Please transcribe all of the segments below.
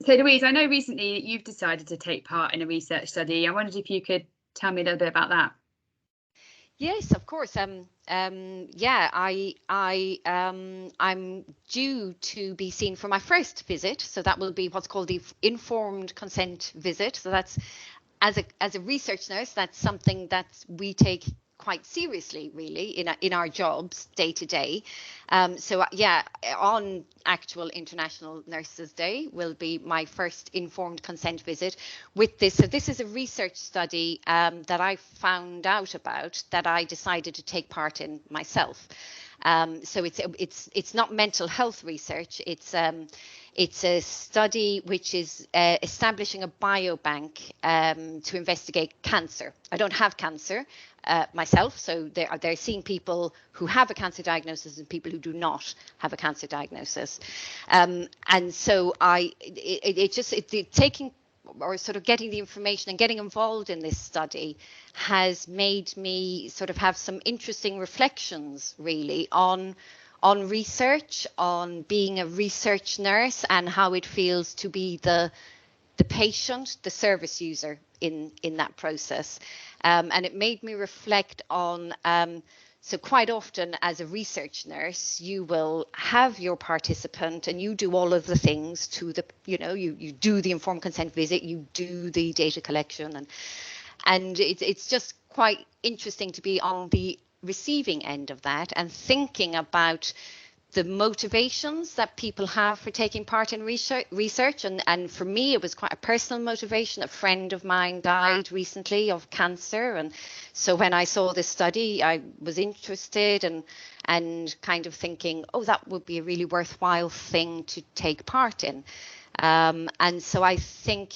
So Louise, I know recently that you've decided to take part in a research study. I wondered if you could tell me a little bit about that. Yes, of course. Yeah, I'm due to be seen for my first visit, so that will be what's called the informed consent visit. So that's as a research nurse, that's something that we take quite seriously, really, in our jobs day to day. Yeah, on actual International Nurses Day will be my first informed consent visit with this. So this is a research study that I found out about that I decided to take part in myself. So it's not mental health research. It's a study which is establishing a biobank to investigate cancer. I don't have cancer myself, so they're seeing people who have a cancer diagnosis and people who do not have a cancer diagnosis. And so taking or sort of getting the information and getting involved in this study has made me sort of have some interesting reflections really on research, on being a research nurse and how it feels to be the patient, the service user in that process. And it made me reflect on so quite often as a research nurse, you will have your participant and you do all of the things to the, you do the informed consent visit, you do the data collection, and it's just quite interesting to be on the receiving end of that and thinking about the motivations that people have for taking part in research. And for me, it was quite a personal motivation. A friend of mine died recently of cancer. And so when I saw this study, I was interested and kind of thinking, oh, that would be a really worthwhile thing to take part in. And so I think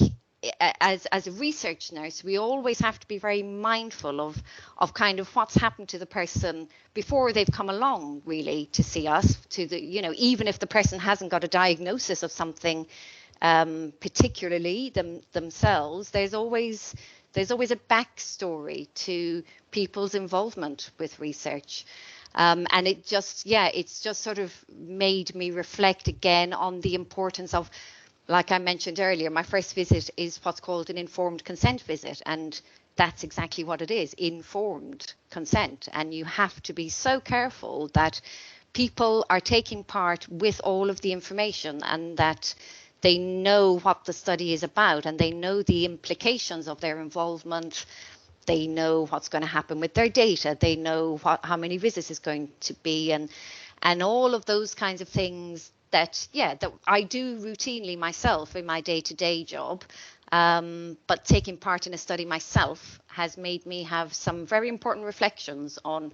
as a research nurse, we always have to be very mindful of kind of what's happened to the person before they've come along really to see us, even if the person hasn't got a diagnosis of something particularly themselves, there's always a backstory to people's involvement with research. And it's just sort of made me reflect again on the importance of, like I mentioned earlier, my first visit is what's called an informed consent visit. And that's exactly what it is, informed consent. And you have to be so careful that people are taking part with all of the information and that they know what the study is about and they know the implications of their involvement. They know what's going to happen with their data. They know how many visits is going to be and all of those kinds of things that I do routinely myself in my day-to-day job. But taking part in a study myself has made me have some very important reflections on